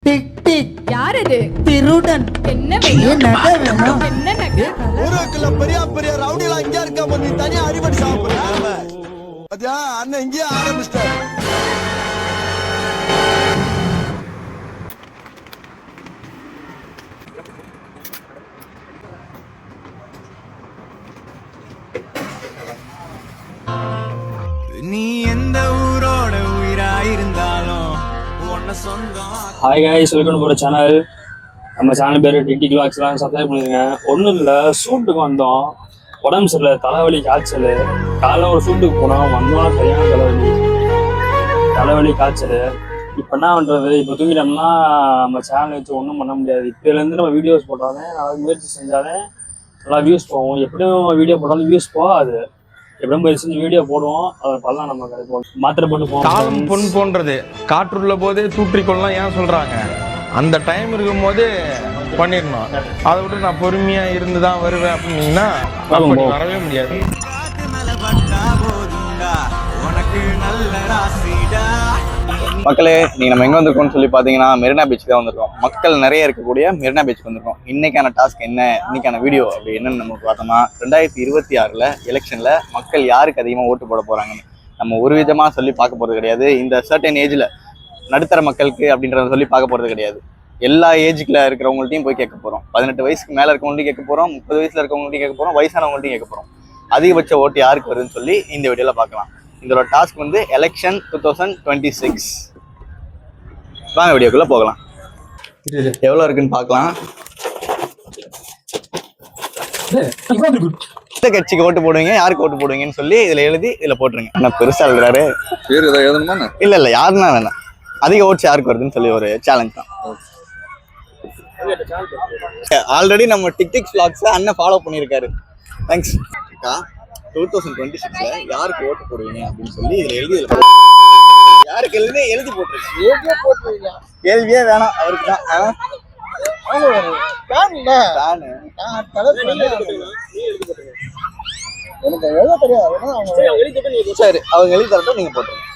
Tick tick. யார் இது? திருடன். என்ன நகை வேணும். என்ன நகை? ஊருக்குள்ள பெரிய பெரிய ரவுடிலாம் இங்க இருக்க நீ தனியா அடிபடி சாப்பிடுற பாத்தியா அண்ணன் இங்கேயே ஆரம்பிச்சிட்டாரு. நீ எந்த ஊரோட உயிராயிருந்தாலும் உன்ன சொந்தம். Hi guys, welcome to channel. நம்ம சேனல் பேர் டிடி விளாக்ஸ்லாம் சப்ஸ்கிரைப் பண்ணிருங்க. ஒன்றும் இல்லை, ஷூட்டுக்கு வந்தோம். உடம்பு சரியில்லை, தலைவலி, காய்ச்சல். காலைல ஒரு ஷூட்டுக்கு போனோம், வந்தோம் சரியான தலைவலி காய்ச்சல். இப்போ என்ன பண்ணுறது? இப்போ தூங்கிட்டோம்னா நம்ம சேனல் வச்சு ஒன்றும் பண்ண முடியாது. இப்போலேருந்து நம்ம வீடியோஸ் போட்டாலே நல்லா முயற்சி செஞ்சாலே நல்லா வியூஸ் போகும். எப்படியும் வீடியோ போட்டாலும் வியூஸ் போகாது. எப்படியும் போய் செஞ்சு வீடியோ போடுவோம், அதை பல்லாம் நம்ம கிடைப்போம். மாத்திரை போட்டு போவோம். காலம் பொன் போன்றது, காற்றுள்ள போதே தூற்றிக்கொள்ளலாம் ஏன் சொல்றாங்க? அந்த டைம் இருக்கும் போது பண்ணிடணும். அதை விட்டு நான் பொறுமையா இருந்து தான் வருவேன் அப்படின்னீங்கன்னா வரவே முடியாது. காத்து மேல பட்டா போதுண்டா, உனக்கு நல்ல ராசிடா. மக்களே, நீங்கள் நம்ம எங்கே வந்திருக்கோம்னு சொல்லி பார்த்தீங்கன்னா மெரினா பீச்சுக்கு தான் வந்திருக்கோம். மக்கள் நிறைய இருக்கக்கூடிய மெரினா பீச்சுக்கு வந்திருக்கோம். இன்றைக்கான டாஸ்க் என்ன, இன்றைக்கான வீடியோ அப்படி என்னென்னு நம்ம பார்த்தோம்னா 2026 எலெக்ஷனில் மக்கள் யாருக்கு அதிகமாக ஓட்டு போட போகிறாங்கன்னு நம்ம ஒரு விதமாக சொல்லி பார்க்க போகிறது கிடையாது. இந்த சர்டன் ஏஜில் நடுத்தர மக்களுக்கு அப்படின்றத சொல்லி பார்க்க போகிறது கிடையாது. எல்லா ஏஜுக்கில் இருக்கிறவங்கள்ட்டையும் போய் கேட்க போகிறோம். 18 வயசுக்கு மேலே இருக்கவங்கள்ட்டையும் கேட்க போகிறோம், 30 வயசில் இருக்கவங்கள்ட்டையும் கேட்க போகிறோம், வயசானவங்கள்ட்டையும் கேட்க போகிறோம். அதிகபட்ச ஓட்டு யாருக்கு வருதுன்னு சொல்லி இந்த வீடியோவில் பார்க்கலாம். இதோட டாஸ்க் வந்து எலெக்ஷன் 2026. வாங்க வீடியோக்குள்ள போகலாம். எவ்வளோ இருக்குன்னு பார்க்கலாம். எந்த கட்சிக்கு ஓட்டு போடுவீங்க, யாருக்கு ஓட்டு போடுவீங்கன்னு சொல்லி இதில் எழுதி இதில் போட்டுருங்க. என்ன பெருசா எழுதுறாரு? பேர் ஏதாவது எழுதணுமா? இல்லை யாருன்னா வேணாம். அதிக ஓட்ஸ் யாருக்கு வருதுன்னு சொல்லி ஒரு சேலஞ்ச் தான். ஆல்ரெடி நம்ம டிக்டிக் vlogs அண்ணன் ஃபாலோ பண்ணியிருக்காரு. தேங்க்ஸ். 2026 யாருக்கு ஓட்டு போடுவீங்க அப்படின்னு சொல்லி இதில் எழுதி யாருக்கு எழுதி போட்டுருக்கீங்க. கேள்வியே வேணாம், அவருக்கு தான். சரி, அவங்க எழுதி தரட்டும், நீங்க போட்டுருங்க.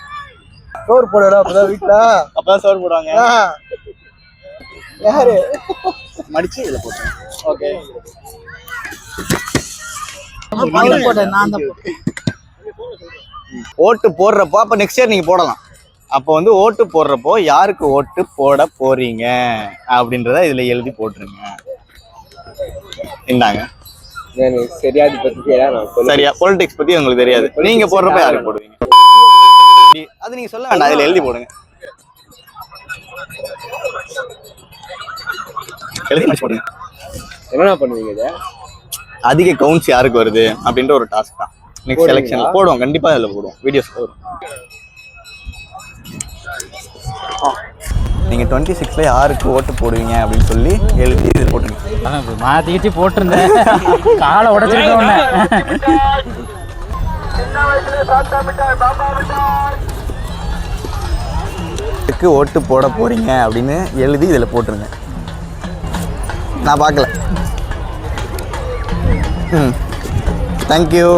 சோறு போடுறா அப்பதான் வீட்டுல அப்பதான் சோறு போடுவாங்க. யாரு மடிச்சு இதுல போட்டுருங்க. ஓகே, ஓட்டு போடுறப்போ அப்ப நெக்ஸ்ட் இயர் நீங்க போடலாம். அப்போ வந்து ஓட்டு போடுறப்போ யாருக்கு ஓட்டு போட போறீங்க அப்படின்றத இதுல எழுதி போட்டுருங்க. இந்தாங்க. சரியா, பொலிட்டிக்ஸ் பத்தி உங்களுக்கு தெரியாது. நீங்க போடுறப்ப யாருக்கு போடுவீங்க அது நீங்க சொல்ல வேண்டாம், இதுல எழுதி போடுங்க. எழுதி முடிச்சு போடுங்க. என்ன பண்ணுவீங்க? அதிக கவுண்ட்ஸ் யாருக்கு வருது அப்படின்ற ஒரு டாஸ்க் தான். நெக்ஸ்ட் எலெக்ஷன்ல போடுவோம், கண்டிப்பா இதுல போடுவோம், வீடியோஸ் வரும். நீங்க 26ல யாருக்கு ஓட்டு போடுவீங்க அப்படின்னு சொல்லி எழுதி இது போட்டுருங்க. மாத்திக்கிட்டு போட்டிருந்தேன், காலை உடச்சிருக்கேன். ஓட்டு போட போறீங்க அப்படின்னு எழுதி இதுல போட்டுருங்க. நான் பார்க்கல. தேங்க்யூ.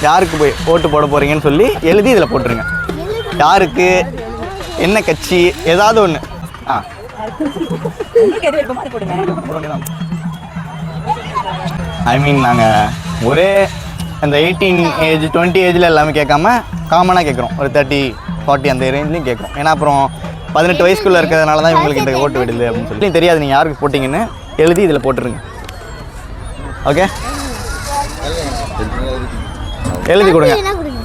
யாருக்கு போய் ஓட்டு போட போறீங்கன்னு சொல்லி எழுதி இதுல போட்டுருங்க. யாருக்கு, என்ன கட்சி, ஏதாவது ஒண்ணு. ஐ மீன் நாங்க ஒரே அந்த 18 ஏஜ் 20 ஏஜ்ல எல்லாமே கேட்காம காமனா கேட்குறோம். ஒரு 30 40 அந்த ரேஞ்ச்லையும் கேட்குறோம். ஏன்னா அப்புறம் 18 வயசுக்குள்ள இருக்கிறதுனால தான் இவங்களுக்கு இந்த ஓட்டு விடுது அப்படின்னு சொல்லி தெரியாது. நீங்கள் யாருக்கு போட்டிங்கன்னு எழுதி இதில் போட்டுருங்க. ஓகே, எழுதி கொடுங்க.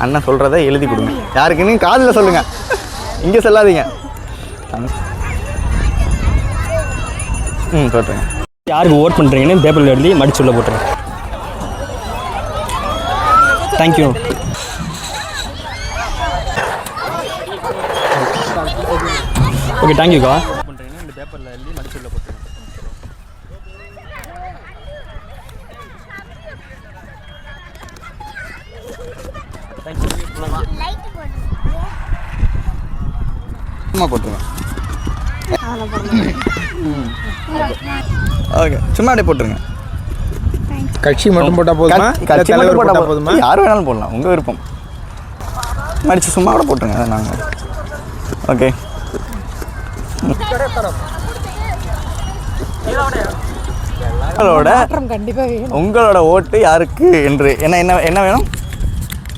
அண்ணன் சொல்கிறத எழுதி கொடுங்க. யாருக்குன்னு காதில் சொல்லுங்க, இங்கே சொல்லாதீங்க. போட்டுருங்க. யாருக்கு ஓட் பண்ணுறீங்கன்னு பேப்பரில் எழுதி மடிச்சு உள்ள போட்டுருங்க. தேங்க்யூ. ஓகே, தேங்க்யூக்கா. பண்ணுறீங்கன்னா இந்த பேப்பரில் எழுதி மடிச்சு உள்ள போட்டுருங்க. சும்மா போட்டுருங்க. ஓகே, சும்மா அப்படியே போட்டுருங்க. கட்சி மட்டும் போட்டா போதுமா? கட்சி மட்டும் போட்டா போதுமா? யார் வேணாலும் போடலாம், உங்க விருப்பம். மடிச்சு சும்மா கூட போட்டுருங்க. நாங்கள் ஓகே உங்களோட ஓட்டு யாருக்கு என்று என்ன என்ன என்ன வேணும்?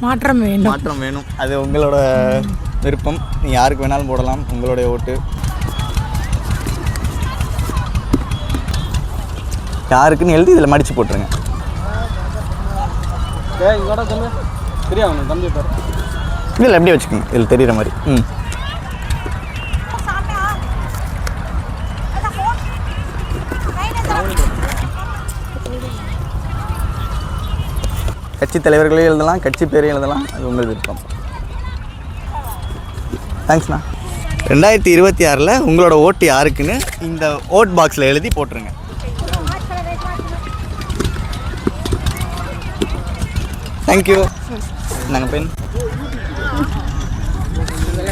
மாற்றம் வேண்டும். மாற்றம் வேணும். அது உங்களோட விருப்பம். நீ யாருக்கு வேணாலும் போடலாம் உங்களுடைய ஓட்டு. யாருக்குன்னு எழுதி இதில் மடிச்சு போட்டுருங்க. இதில் எப்படியே வச்சுக்கோங்க, இதில் தெரியுற மாதிரி. கட்சி தலைவர்களையும் எழுதலாம், கட்சி பேரையும் எழுதலாம், அது உங்கள் விருப்பம். தேங்க்ஸ்ண்ணா. 2026 உங்களோட ஓட்டு யாருக்குன்னு இந்த ஓட் பாக்ஸில் எழுதி போட்டுருங்க. தேங்க்யூ. நாங்கள் பெண்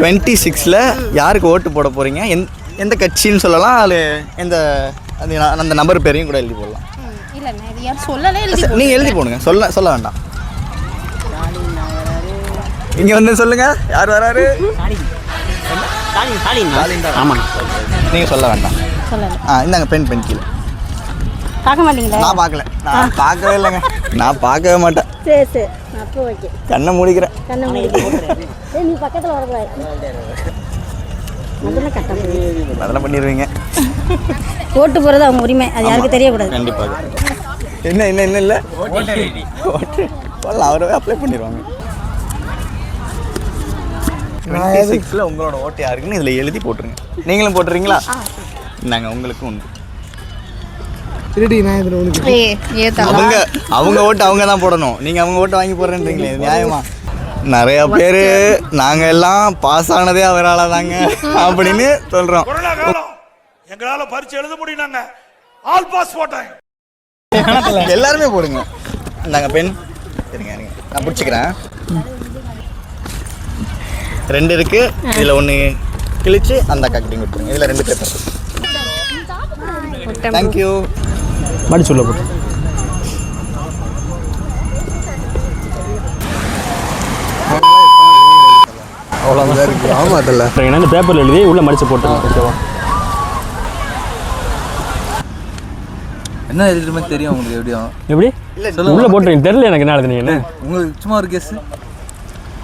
26 யாருக்கு ஓட்டு போட போகிறீங்க, எந்த கட்சின்னு சொல்லலாம், அது எந்த அந்த நம்பர் பேரையும் கூட எழுதி போடலாம். நீங்கள் எழுதி போடுங்க, சொல்ல வேண்டாம். இங்கே வந்து சொல்லுங்கள் யார் வராரு. ஆமாம், நீங்கள் சொல்ல வேண்டாம். இந்தாங்க பெண் கீழே. பார்க்க மாட்டீங்களா? நான் பார்க்கல, நான் பார்க்கவே இல்லைங்க, நான் பார்க்கவே மாட்டேன். சரி அப்போ ஓகே. கண்ணை மூடிக்கிறேன். நீ பக்கத்தில் வரக்கூடாது, அதெல்லாம் பண்ணிடுவீங்க. ஓட்டு போகிறது அவங்க உரிமை, அது யாருக்கு தெரியக்கூடாது. கண்டிப்பாக. என்ன என்ன என்ன இல்லை ஓட்டு போடலாம், அவரவே அப்ளை பண்ணிடுவாங்க. 26 உங்களோட ஓட்டு யாருக்குன்னு இதில் எழுதி போட்டுருங்க. நீங்களும் போட்டுறீங்களா? நாங்கள் உங்களுக்கும் உண்டு. அவங்க ஓட்டு அவங்க தான் போடணும், நீங்கள் அவங்க ஓட்டு வாங்கி போடுறேன்றீங்களே, நியாயமா? நிறைய பேர் நாங்கள் எல்லாம் பாஸ் ஆனதே அவரால் தாங்க அப்படின்னு சொல்கிறோம். எங்களால் பரிச்சு எழுத முடியும், ஆல் பாஸ் போட்டேன். எல்லாருமே போடுங்க. நாங்கள் பெண் சரிங்க, நான் பிடிச்சிக்கிறேன். 2 இருக்கு, இதில் 1 கிழிச்சு அந்த அக்காக்கிட்டையும் கொடுத்துருங்க. இதில் 2 பேப்பர். தேங்க்யூ. மடிச்சு உள்ள போட்டு அவ்வளோதான் இருக்கு. ஆமாம், அதில் இந்த பேப்பரில் எழுதி உள்ள மடிச்சு போட்டுருங்க. ஓகேவா? என்ன எழுதுற தெரியும் உங்களுக்கு? எப்படியும் எப்படி உள்ள போட்டுருங்க, தெரியல எனக்கு என்ன எழுதுனீங்க. உங்களுக்கு சும்மா ஒரு கேஸ்.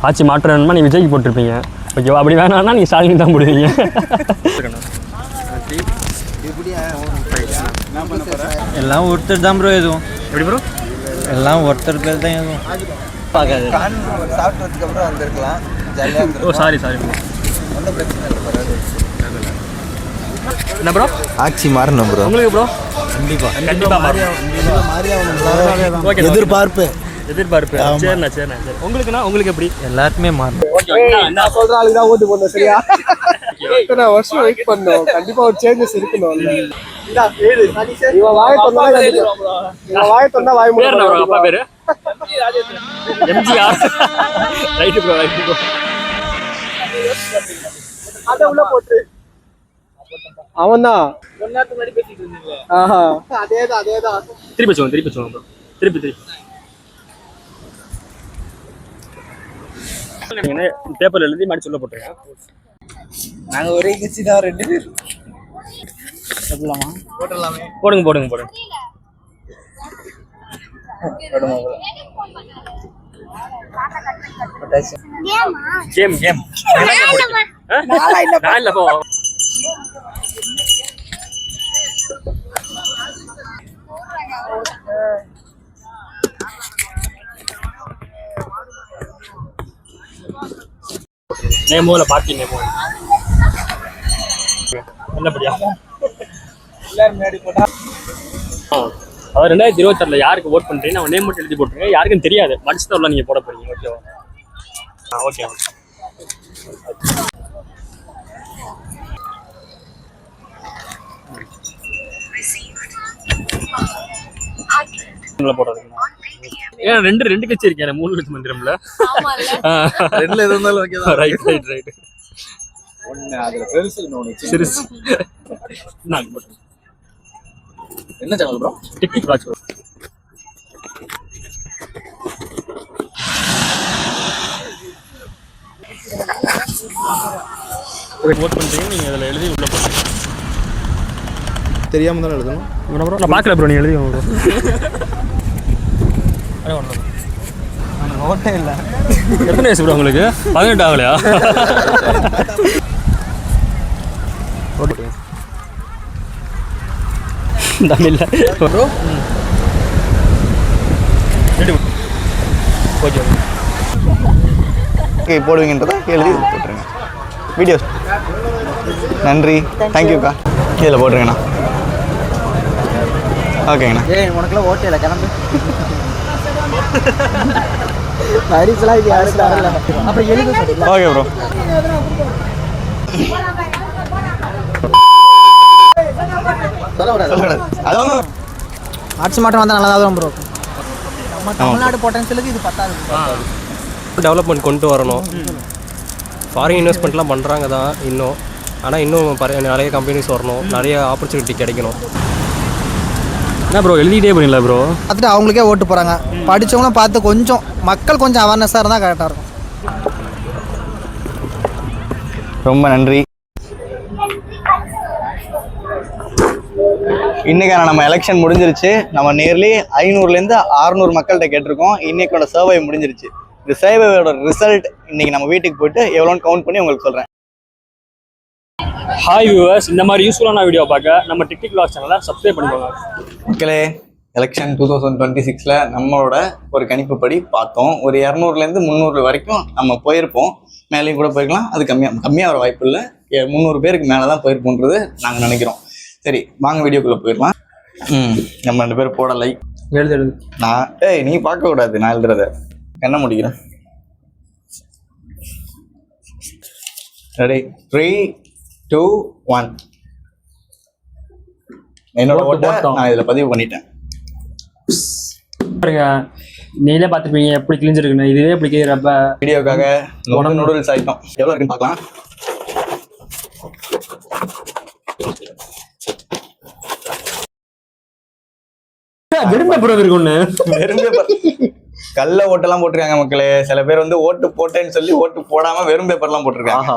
ஆட்சி மாற்றம் வேணுமா, நீ விஜய்க்கு போட்டிருப்பீங்க. ஓகேவா? அப்படி வேணாம்னா நீ ஸ்டாலின் தான் போடுவீங்க. எல்லாம் ஒருத்தர் தான் ப்ரோ எதுவும். எப்படி ப்ரோ? எல்லாம் ஒருத்தர் பேர் தான் எதுவும் பார்க்காது. சாப்பிட்டதுக்கு அப்புறம் வந்திருக்கலாம், ஜாலியாக. ஓ சாரி ஒன்றும் பிரச்சனை இல்லை. என்ன ப்ரோ? ஆட்சி மாறணும் ப்ரோ. உங்களுக்கு ப்ரோ? கண்டிப்பாக எதிர்பார்ப்பு. சரிண்ணா. உங்களுக்குண்ணா? உங்களுக்கு எப்படி? எல்லாருக்குமே மாறணும். நான் சொல்ற ஆளுக்கு தான் ஓட்டு போடணும், சரியா? இத்தனை வருஷம் வெயிட் பண்ணோம், கண்டிப்பா ஒரு சேஞ்சஸ் இருக்கணும். இவன் வாயை தொண்டா வாய் மூட. அப்பா பேரு MGR. Right bro, right bro. அத உள்ள போட்டு அவன்தான் அதேதான். திருப்பி சொல்லுங்க ப்ரோ. திருப்பி பேப்பர் எழுதி மடிச்சு உள்ள போட்டுருங்க. நாங்க ஒரே கட்சி தான், 2 பேர் போட்டுடலாமே. போடுங்க. கேம் நான் இல்ல போ. நேமோல பார்ட்டி நேமோ நல்லபடியா எல்லாரும் முன்னாடி போட்டா. அதாவது 2026 யாருக்கு ஓட் பண்றீங்க அவன் நேம் மட்டும் எழுதி போட்டுருங்க. யாருக்கும் தெரியாது, மடிச்சுதான் உள்ள நீங்க போட போறீங்க. ஓகேவா? ஓகே. போடுறதுங்களா? ஏன்னா 2 கட்சி இருக்கேன், 3 கட்சி மந்திரம்ல 2ல எது இருந்தாலும் ஓகே தான். ரைட். ஒன்று அதில் பெருசு சிறுசு. என்ன சேனல் ப்ரோ? டிக்டிக் வாட்ச் ப்ரோ. ஓட் பண்ணுறீங்க, நீங்கள் அதில் எழுதி உள்ள போகிறீங்க. தெரியாமல் தானே எழுதணும். ப்ரோ நான் பார்க்கல ப்ரோ, நீங்கள் எழுதி ப்ரோ. ஓட்டே இல்லை. எத்தனை வயசு ப்ரோ உங்களுக்கு? 18 ஆகலையா? தமிழ்ல ப்ரோ. ஓகே போடுவீங்கன்றதை எழுதி போட்டுருங்க. வீடியோஸ் நன்றி, தேங்க்யூக்கா. இதில் போட்டுருங்கண்ணா. ஓகேங்கண்ணா. உனக்குலாம் ஓட்டே இல்லை, கிளம்பு. பரிசுலாம் இது யாரும் தரல. அப்புறம் எழுத சொல்லிடலாம். Okay bro. அதான் ஆட்சி மாற்றம் வந்தால் நல்லா தான் ப்ரோ. நம்ம தமிழ்நாடு பொட்டன்ஷியலுக்கு இது பத்தாது. டெவலப்மெண்ட் கொண்டு வரணும். ஃபாரின் இன்வெஸ்ட்மெண்ட்லாம் பண்ணுறாங்க தான் இன்னும். ஆனால் இன்னும் நிறைய கம்பெனிஸ் வரணும், நிறைய ஆப்பர்ச்சுனிட்டி கிடைக்கணும். என்ன ப்ரோ எழுதிக்கிட்டே போறீங்களா ப்ரோ? பார்த்துட்டு அவங்களுக்கே ஓட்டு போகிறாங்க. படித்தவங்களும் பார்த்து கொஞ்சம் மக்கள் கொஞ்சம் அவேர்னஸாக இருந்தால் கரெக்டாக இருக்கும். ரொம்ப நன்றி. இன்னைக்கான நம்ம எலெக்ஷன் முடிஞ்சிருச்சு. நம்ம நியர்லி 500லேருந்து 600 மக்கள்கிட்ட கேட்டிருக்கோம். இன்னைக்கோட சர்வே முடிஞ்சிருச்சு. இந்த சர்வேயோட ரிசல்ட் இன்னைக்கு நம்ம வீட்டுக்கு போயிட்டு எவ்வளோன்னு கவுண்ட் பண்ணி உங்களுக்கு சொல்கிறேன். ஹாய் வியூவர்ஸ், இந்த மாதிரி யூஸ்ஃபுல்லான வீடியோ பார்க்க நம்ம டிக்டிக் வ்ளாக்ஸ் சேனலை சப்ஸ்கிரைப் பண்ணிக்கோங்க. மக்களே, எலெக்ஷன் 2026 நம்மளோட ஒரு கணிப்புப்படி பார்த்தோம். ஒரு 200லேருந்து 300 வரைக்கும் நம்ம போயிருப்போம். மேலேயும் கூட போயிருக்கலாம். அது கம்மியாக வர வாய்ப்பு இல்லை. 300 பேருக்கு மேலே தான் போயிருப்போன்றது நாங்கள் நினைக்கிறோம். சரி வாங்க வீடியோக்குள்ளே போயிடலாம். நம்ம 2 பேரும் போட லைக் எழுது. நான் நீ பார்க்க கூடாது, நான் எழுதுறத என்ன முடிக்கிறேன். ரெடி 3, 2, 1. என்னோட ஓட்டை நான் இதில் பதிவு பண்ணிட்டேன். பாருங்க, நீங்களே பார்த்துப்பீங்க எப்படி கிழிஞ்சிருக்குன்னு. இதுவே எப்படி கிழிறப்ப வீடியோக்காக நூடுல்ஸ் ஐட்டம் எவ்வளோ இருக்குன்னு பார்க்கலாம். வெறும் பேப்பர் இருக்கு ஒன்று. வெறும் பேப்பர் கல்ல ஓட்டெல்லாம் போட்டிருக்காங்க மக்களே. சில பேர் வந்து ஓட்டு போட்டேன்னு சொல்லி ஓட்டு போடாம வெறும் பேப்பர்லாம் போட்டிருக்காங்க.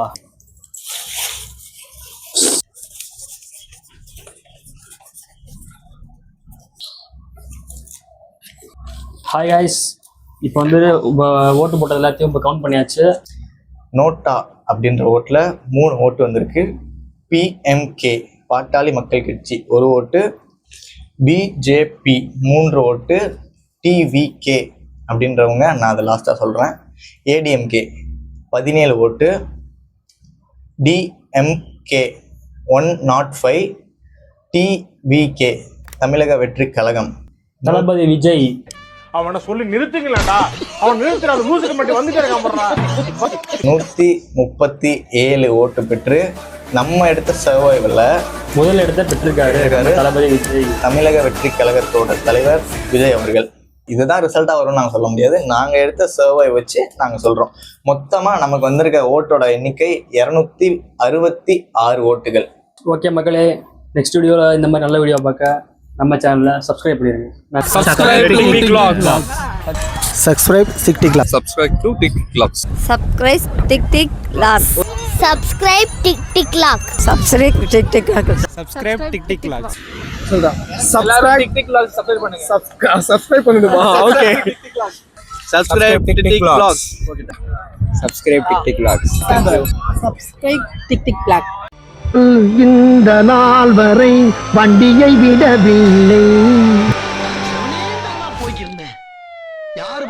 ஹாய் காய்ஸ், இப்போ வந்து ஓட்டு போட்டது எல்லாத்தையும் இப்போ கவுண்ட் பண்ணியாச்சு. நோட்டா அப்படின்ற ஓட்டில் 3 ஓட்டு வந்திருக்கு. PMK பாட்டாளி மக்கள் கட்சி 1 ஓட்டு, BJP 3 ஓட்டு, TVK அப்படின்றவங்க நான் அதை லாஸ்ட்டாக சொல்கிறேன், ADMK 17 ஓட்டு, DMK 105, TVK தமிழக வெற்றி கழகம் தளபதி விஜய். அவனை சொல்லி நிறுத்துங்களா? அவன் நிறுத்துற அந்த லூசுக்கு மட்டும் வந்துட்டே இருக்கான். 137 ஓட்டு பெற்று நம்ம எடுத்த சர்வைவில் முதல் இடத்தை பெற்றிருக்காரு தளபதி விஜய், தமிழக வெற்றி கழகத்தோட தலைவர் விஜய் அவர்கள். இதுதான் ரிசல்ட்டாக வரும்னு நாங்கள் சொல்ல முடியாது. நாங்கள் எடுத்த சர்வை வச்சு நாங்கள் சொல்கிறோம். மொத்தமாக நமக்கு வந்திருக்க ஓட்டோட எண்ணிக்கை 266 ஓட்டுகள். ஓகே மக்களே, நெக்ஸ்ட் வீடியோவில் இந்த மாதிரி நல்ல வீடியோ பார்க்க நம்ம சேனலை சப்ஸ்கிரைப் பண்ணிடுங்க. Subscribe to TikTok Vlogs. Subscribe TikTok Vlogs. Subscribe to TikTok Vlogs. Subscribe TikTok log. Subscribe TikTok log. Subscribe TikTok log. Subscribe TikTok Vlogs. Subscribe TikTok log subscribe பண்ணுங்க. சப்ஸ்கிரைப் பண்ணிடுமா? Okay. Subscribe TikTok Vlogs. Subscribe TikTok Vlogs. Subscribe TikTok log. இந்த நாள் வரை வண்டியை விடவில்லை. யாரு